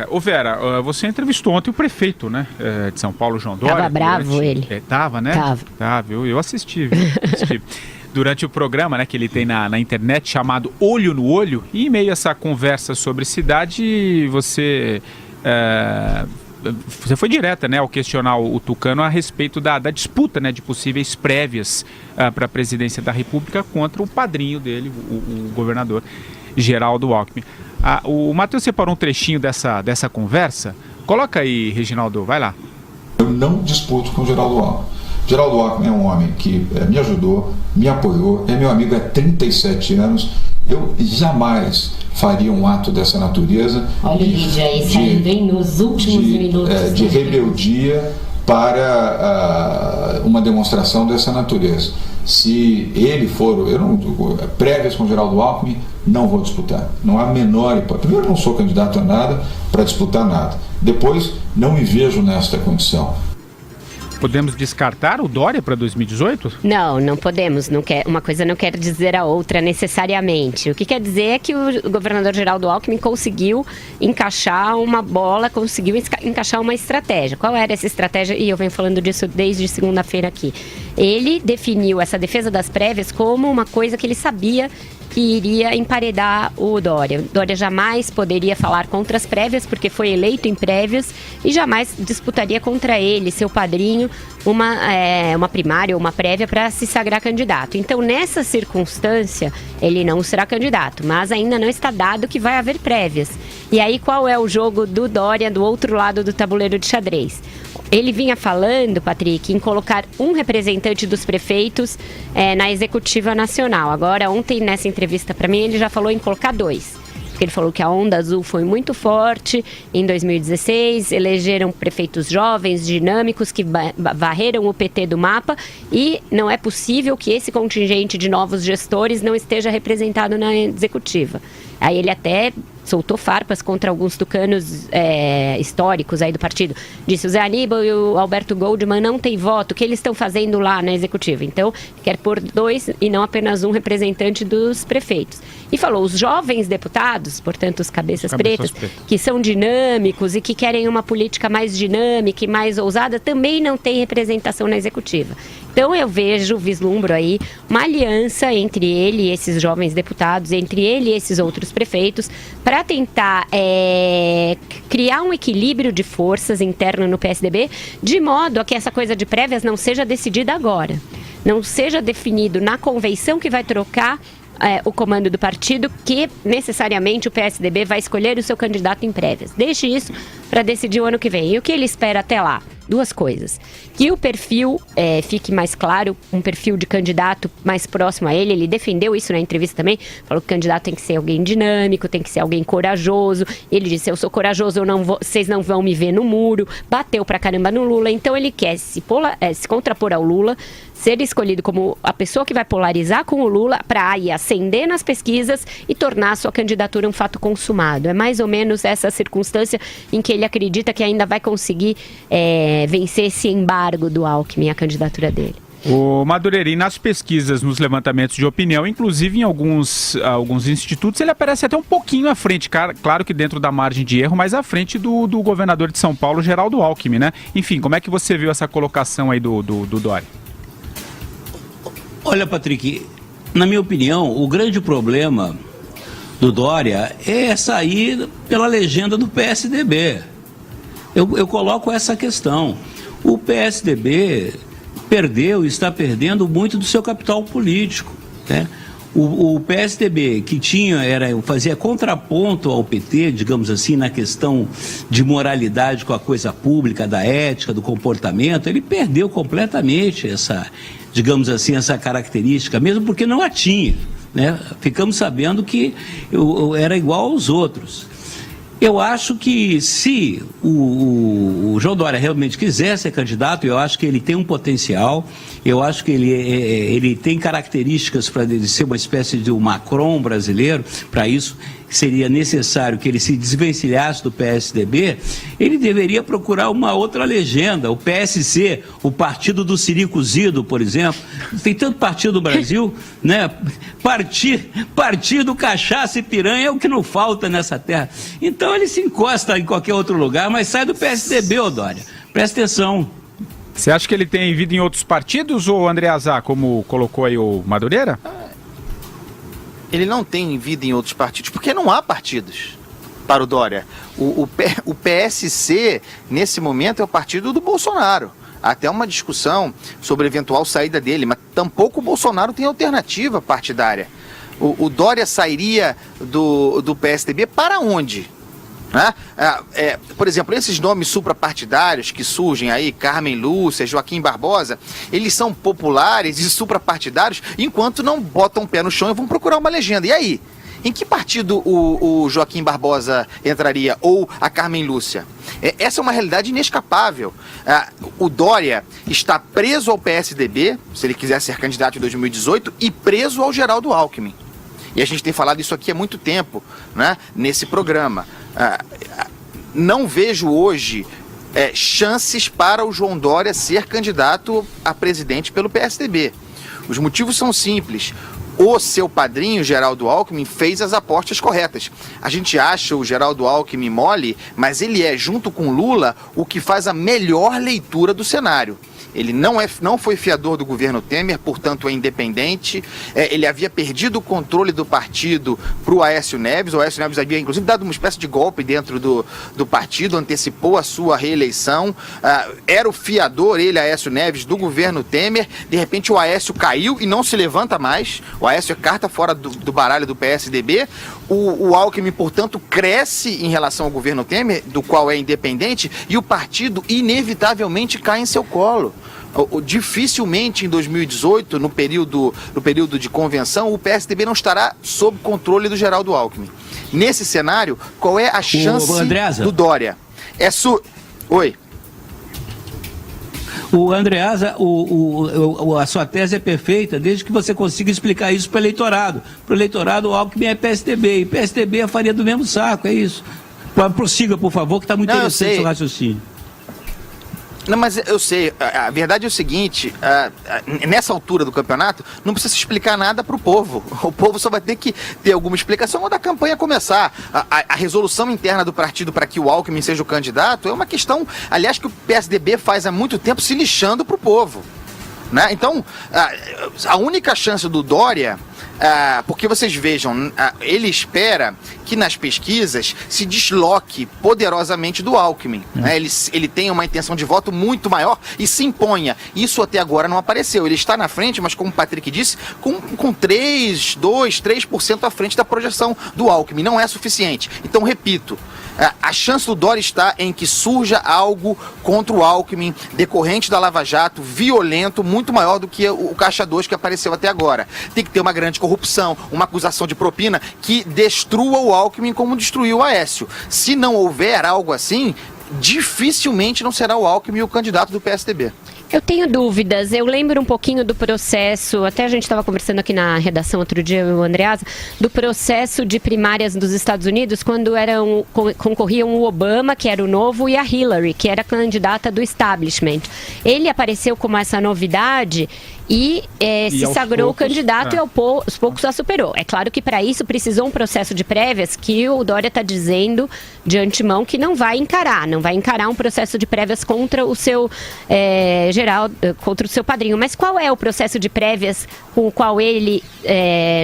Ô Vera, você entrevistou ontem o prefeito, né, de São Paulo, João Dória. Tava bravo ele. Tava, né? Tava, eu assisti, durante o programa, né, que ele tem na internet, chamado Olho no Olho, e em meio a essa conversa sobre cidade, você foi direta, né, ao questionar o Tucano a respeito da disputa, né, de possíveis prévias para a presidência da República contra o padrinho dele, o governador Geraldo Alckmin. O Matheus separou um trechinho dessa conversa. Coloca aí, Reginaldo, vai lá. Eu não disputo com o Geraldo Alckmin. Geraldo Alckmin é um homem que me ajudou, me apoiou, é meu amigo há 37 anos. Eu jamais faria um ato dessa natureza. Olha o vídeo aí saindo nos últimos minutos. De rebeldia para uma demonstração dessa natureza. Se ele for, prévias com o Geraldo Alckmin, não vou disputar. Não há a menor hipótese. Primeiro, não sou candidato a nada para disputar nada. Depois, não me vejo nesta condição. Podemos descartar o Dória para 2018? Não podemos. Uma coisa não quer dizer a outra necessariamente. O que quer dizer é que o governador Geraldo Alckmin conseguiu encaixar uma bola, conseguiu encaixar uma estratégia. Qual era essa estratégia? E eu venho falando disso desde segunda-feira aqui. Ele definiu essa defesa das prévias como uma coisa que ele sabia que iria emparedar o Dória. O Dória jamais poderia falar contra as prévias, porque foi eleito em prévias, e jamais disputaria contra ele, seu padrinho, uma primária ou uma prévia para se sagrar candidato. Então, nessa circunstância, ele não será candidato, mas ainda não está dado que vai haver prévias. E aí, qual é o jogo do Dória do outro lado do tabuleiro de xadrez? Ele vinha falando, Patrick, em colocar um representante dos prefeitos na Executiva Nacional. Agora, ontem, nessa entrevista para mim, ele já falou em colocar 2. Porque ele falou que a onda azul foi muito forte em 2016, elegeram prefeitos jovens, dinâmicos, que varreram o PT do mapa, e não é possível que esse contingente de novos gestores não esteja representado na Executiva. Aí ele até soltou farpas contra alguns tucanos históricos aí do partido. Disse: o Zé Aníbal e o Alberto Goldman não têm voto, o que eles estão fazendo lá na Executiva? Então, quer pôr 2 e não apenas um representante dos prefeitos. E falou: os jovens deputados, portanto os cabeças pretas, que são dinâmicos e que querem uma política mais dinâmica e mais ousada, também não têm representação na Executiva. Então eu vislumbro aí uma aliança entre ele e esses jovens deputados, entre ele e esses outros prefeitos, para tentar criar um equilíbrio de forças interno no PSDB, de modo a que essa coisa de prévias não seja decidida agora, não seja definido na convenção que vai trocar o comando do partido, que necessariamente o PSDB vai escolher o seu candidato em prévias. Deixe isso para decidir o ano que vem. E o que ele espera até lá? 2 coisas. Que o perfil fique mais claro, um perfil de candidato mais próximo a ele. Ele defendeu isso na entrevista também, falou que o candidato tem que ser alguém dinâmico, tem que ser alguém corajoso. Ele disse: eu sou corajoso, vocês não vão me ver no muro. Bateu pra caramba no Lula. Então ele quer se contrapor ao Lula, ser escolhido como a pessoa que vai polarizar com o Lula para aí ascender nas pesquisas e tornar a sua candidatura um fato consumado. É mais ou menos essa circunstância em que ele acredita que ainda vai conseguir vencer esse embargo do Alckmin, a candidatura dele. O Madureira, nas pesquisas, nos levantamentos de opinião, inclusive em alguns institutos, ele aparece até um pouquinho à frente, claro que dentro da margem de erro, mas à frente do governador de São Paulo, Geraldo Alckmin, né? Enfim, como é que você viu essa colocação aí do Dória? Olha, Patrick, na minha opinião, o grande problema do Dória é sair pela legenda do PSDB. Eu coloco essa questão. O PSDB perdeu e está perdendo muito do seu capital político, né? O PSDB, que fazia contraponto ao PT, digamos assim, na questão de moralidade com a coisa pública, da ética, do comportamento, ele perdeu completamente essa característica, mesmo porque não a tinha, né? Ficamos sabendo que eu era igual aos outros. Eu acho que se o João Dória realmente quiser ser candidato, eu acho que ele tem um potencial, eu acho que ele tem características para ser uma espécie de um Macron brasileiro. Para isso, seria necessário que ele se desvencilhasse do PSDB, ele deveria procurar uma outra legenda. O PSC, o partido do Siri cozido, por exemplo, tem tanto partido no Brasil, né? Partido cachaça e piranha é o que não falta nessa terra. Então ele se encosta em qualquer outro lugar, mas sai do PSDB, ô Dória. Presta atenção. Você acha que ele tem vida em outros partidos, ou André Azar, como colocou aí o Madureira? Ele não tem vida em outros partidos, porque não há partidos para o Dória. O PSC, nesse momento, é o partido do Bolsonaro. Há até uma discussão sobre a eventual saída dele, mas tampouco o Bolsonaro tem alternativa partidária. O Dória sairia do PSDB para onde? Né? Por exemplo, esses nomes suprapartidários que surgem aí, Carmen Lúcia, Joaquim Barbosa, eles são populares e suprapartidários enquanto não botam o pé no chão e vão procurar uma legenda. E aí? Em que partido o Joaquim Barbosa entraria, ou a Carmen Lúcia? Essa é uma realidade inescapável. O Dória está preso ao PSDB, se ele quiser ser candidato em 2018, e preso ao Geraldo Alckmin. E a gente tem falado isso aqui há muito tempo, né, nesse programa. Não vejo hoje chances para o João Dória ser candidato a presidente pelo PSDB. Os motivos são simples. O seu padrinho, Geraldo Alckmin, fez as apostas corretas. A gente acha o Geraldo Alckmin mole, mas ele é, junto com Lula, o que faz a melhor leitura do cenário. Ele não foi fiador do governo Temer, portanto é independente. Ele havia perdido o controle do partido para o Aécio Neves. O Aécio Neves havia, inclusive, dado uma espécie de golpe dentro do partido, antecipou a sua reeleição. Era o fiador, ele, Aécio Neves, do governo Temer. De repente o Aécio caiu e não se levanta mais. O Aécio é carta fora do baralho do PSDB. O Alckmin, portanto, cresce em relação ao governo Temer, do qual é independente, e o partido inevitavelmente cai em seu colo. Dificilmente em 2018, no período de convenção, o PSDB não estará sob controle do Geraldo Alckmin. Nesse cenário, qual é a chance do Dória? Oi. O Andreasa, a sua tese é perfeita, desde que você consiga explicar isso para o eleitorado. Para o eleitorado, o Alckmin é PSDB, e PSDB é farinha do mesmo saco, é isso. Prossiga, por favor, que está muito interessante o seu raciocínio. Não, mas eu sei, a verdade é o seguinte, nessa altura do campeonato, não precisa explicar nada para o povo. O povo só vai ter que ter alguma explicação quando a campanha começar. A resolução interna do partido para que o Alckmin seja o candidato é uma questão, aliás, que o PSDB faz há muito tempo se lixando para o povo. Né? Então, a única chance do Dória, porque vocês vejam, ele espera que nas pesquisas se desloque poderosamente do Alckmin. Né? Ele tem uma intenção de voto muito maior e se imponha. Isso até agora não apareceu. Ele está na frente, mas como o Patrick disse, com 3% à frente da projeção do Alckmin. Não é suficiente. Então, repito, a chance do Dória está em que surja algo contra o Alckmin, decorrente da Lava Jato, violento, muito maior do que o Caixa 2 que apareceu até agora. Tem que ter uma grande corrupção, uma acusação de propina que destrua o Alckmin como destruiu o Aécio. Se não houver algo assim, dificilmente não será o Alckmin o candidato do PSDB. Eu tenho dúvidas, eu lembro um pouquinho do processo, até a gente estava conversando aqui na redação outro dia, o Andreasa, do processo de primárias dos Estados Unidos, quando concorriam o Obama, que era o novo, e a Hillary, que era a candidata do establishment. Ele apareceu como essa novidade e se sagrou candidato e aos poucos a superou. É claro que para isso precisou um processo de prévias que o Dória está dizendo de antemão que não vai encarar um processo de prévias contra o seu contra o seu padrinho. Mas qual é o processo de prévias com o qual ele,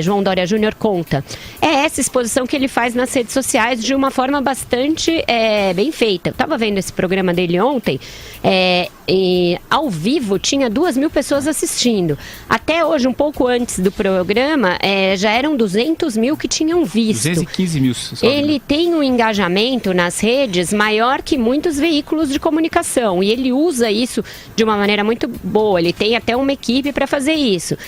João Dória Júnior, conta? É essa exposição que ele faz nas redes sociais de uma forma bastante bem feita. Eu estava vendo esse programa dele ontem, ao vivo tinha 2.000 pessoas assistindo. Até hoje, um pouco antes do programa, já eram 200 mil que tinham visto. 215 mil. Ele tem um engajamento nas redes maior que muitos veículos de comunicação e ele usa isso de uma maneira muito boa. Ele tem até uma equipe para fazer isso.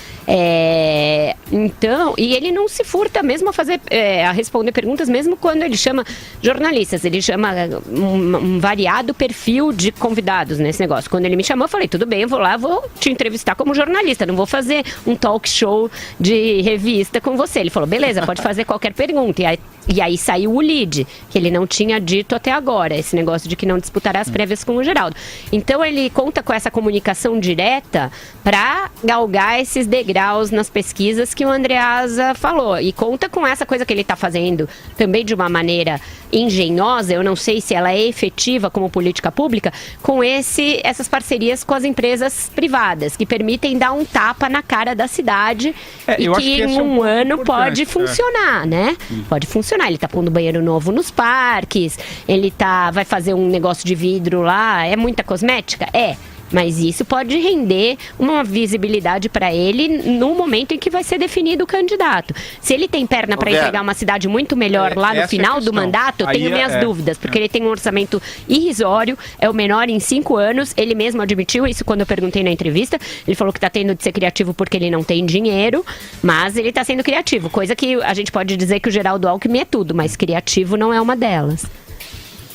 Então, e ele não se furta mesmo a responder perguntas, mesmo quando ele chama jornalistas. Ele chama um variado perfil de convidados nesse negócio. Quando ele me chamou, eu falei, tudo bem, eu vou lá, vou te entrevistar como jornalista, não vou fazer um talk show de revista com você. Ele falou, beleza, pode fazer qualquer pergunta. E aí E aí saiu o lead, que ele não tinha dito até agora, esse negócio de que não disputará as prévias com o Geraldo. Então ele conta com essa comunicação direta para galgar esses degraus nas pesquisas que o Andreasa falou. E conta com essa coisa que ele está fazendo também de uma maneira engenhosa, eu não sei se ela é efetiva como política pública, com essas parcerias com as empresas privadas, que permitem dar um tapa na cara da cidade e que em um ano pode funcionar, né? Pode funcionar. Ele tá pondo banheiro novo nos parques, ele vai fazer um negócio de vidro lá, é muita cosmética? Mas isso pode render uma visibilidade para ele no momento em que vai ser definido o candidato. Se ele tem perna para entregar uma cidade muito melhor lá no final do mandato, eu tenho minhas dúvidas, porque ele tem um orçamento irrisório, é o menor em 5 anos, ele mesmo admitiu isso quando eu perguntei na entrevista, ele falou que está tendo de ser criativo porque ele não tem dinheiro, mas ele está sendo criativo, coisa que a gente pode dizer que o Geraldo Alckmin é tudo, mas criativo não é uma delas.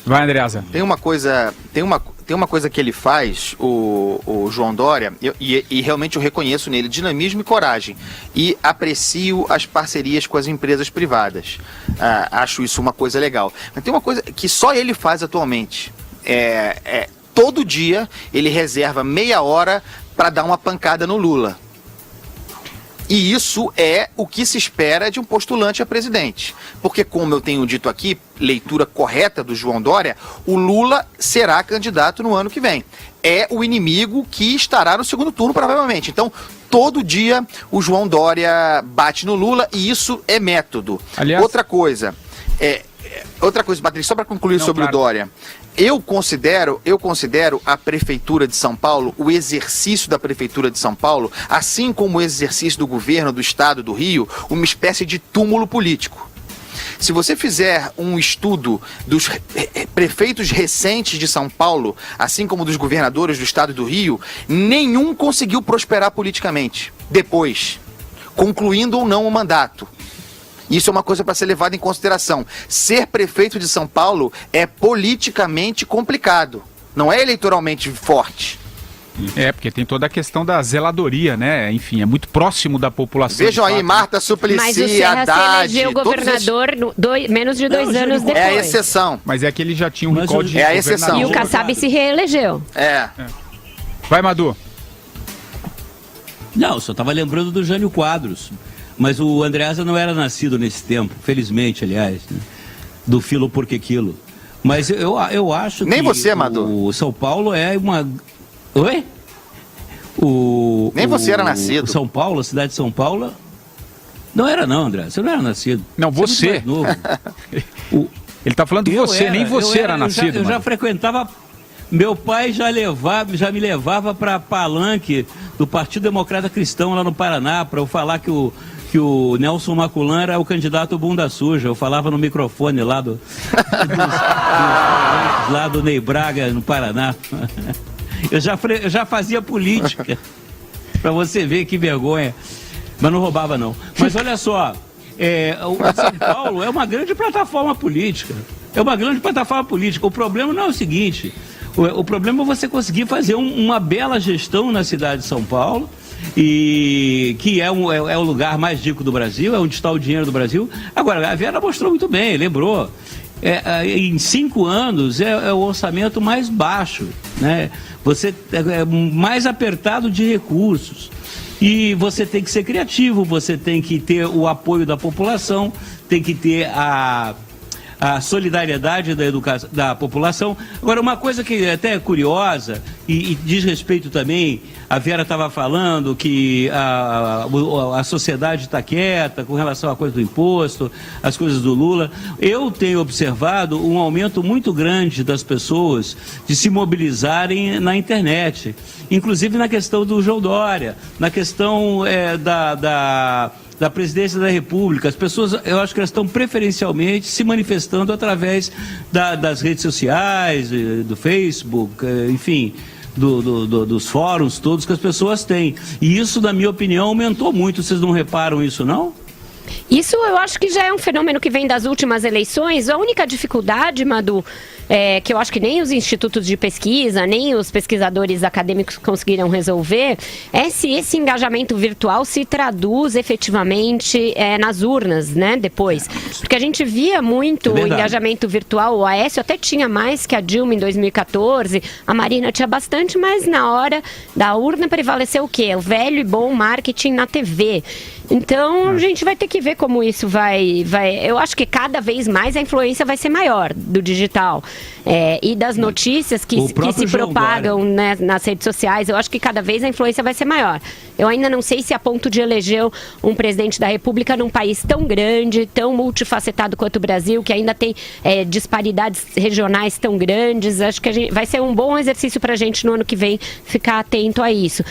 Vai, Andreasa. Tem uma coisa que ele faz, o João Dória, e realmente eu reconheço nele dinamismo e coragem. E aprecio as parcerias com as empresas privadas. Acho isso uma coisa legal. Mas tem uma coisa que só ele faz atualmente. Todo dia ele reserva meia hora para dar uma pancada no Lula. E isso é o que se espera de um postulante a presidente. Porque, como eu tenho dito aqui, leitura correta do João Dória, o Lula será candidato no ano que vem. É o inimigo que estará no segundo turno, provavelmente. Então, todo dia o João Dória bate no Lula e isso é método. Aliás... Outra coisa, Patrícia, só para concluir sobre o Dória. Eu considero a Prefeitura de São Paulo, o exercício da Prefeitura de São Paulo, assim como o exercício do governo do Estado do Rio, uma espécie de túmulo político. Se você fizer um estudo dos prefeitos recentes de São Paulo, assim como dos governadores do Estado do Rio, nenhum conseguiu prosperar politicamente, depois, concluindo ou não o mandato. Isso é uma coisa para ser levada em consideração. Ser prefeito de São Paulo é politicamente complicado, não é eleitoralmente forte. Porque tem toda a questão da zeladoria, né? Enfim, é muito próximo da população. Vejam aí, Marta Suplicy, mas o Serra Haddad... se elegeu governador menos de 2 anos depois. É a exceção. Mas é que ele já tinha um recall de a exceção. E o Kassab se reelegeu. Vai, Madu. Não, só estava lembrando do Jânio Quadros. Mas o Andreasa não era nascido nesse tempo, felizmente, aliás, né? Do filo porque quilo. Mas eu acho Nem que você, Madu. O São Paulo é uma... Oi? Nem você era nascido. São Paulo, a cidade de São Paulo... Não era não, André, você não era nascido. Não, você. É mais novo. Ele está falando de você, nem você era nascido. Eu já frequentava... Meu pai já me levava para palanque do Partido Democrata Cristão lá no Paraná, para eu falar que o Nelson Maculan era o candidato bunda suja. Eu falava no microfone lá lá do Ney Braga, no Paraná. Eu já fazia política, para você ver que vergonha. Mas não roubava, não. Mas olha só, o São Paulo é uma grande plataforma política. O problema não é o seguinte... O problema é você conseguir fazer uma bela gestão na cidade de São Paulo, e que é o lugar mais rico do Brasil, é onde está o dinheiro do Brasil. Agora, a Vera mostrou muito bem, lembrou. Em 5 anos é o orçamento mais baixo, né? Você é mais apertado de recursos. E você tem que ser criativo, você tem que ter o apoio da população, tem que ter a solidariedade da população. Agora, uma coisa que até é curiosa e diz respeito também, a Vera estava falando que a sociedade está quieta com relação à coisa do imposto, as coisas do Lula. Eu tenho observado um aumento muito grande das pessoas de se mobilizarem na internet, inclusive na questão do João Dória, na questão da presidência da República. As pessoas, eu acho que elas estão preferencialmente se manifestando através das redes sociais, do Facebook, enfim, dos fóruns todos que as pessoas têm. E isso, na minha opinião, aumentou muito. Vocês não reparam isso, não? Isso eu acho que já é um fenômeno que vem das últimas eleições. A única dificuldade, Madu, que eu acho que nem os institutos de pesquisa, nem os pesquisadores acadêmicos conseguiram resolver, é se esse engajamento virtual se traduz efetivamente nas urnas, né, depois. Porque a gente via muito o engajamento virtual, o Aécio até tinha mais que a Dilma em 2014, a Marina tinha bastante, mas na hora da urna prevaleceu o quê? O velho e bom marketing na TV. Então, a gente vai ter que ver como isso vai... Eu acho que cada vez mais a influência vai ser maior do digital. E das notícias que se propagam, né, nas redes sociais. Eu acho que cada vez a influência vai ser maior. Eu ainda não sei se a ponto de eleger um presidente da República num país tão grande, tão multifacetado quanto o Brasil, que ainda tem disparidades regionais tão grandes. Acho que vai ser um bom exercício para a gente no ano que vem ficar atento a isso.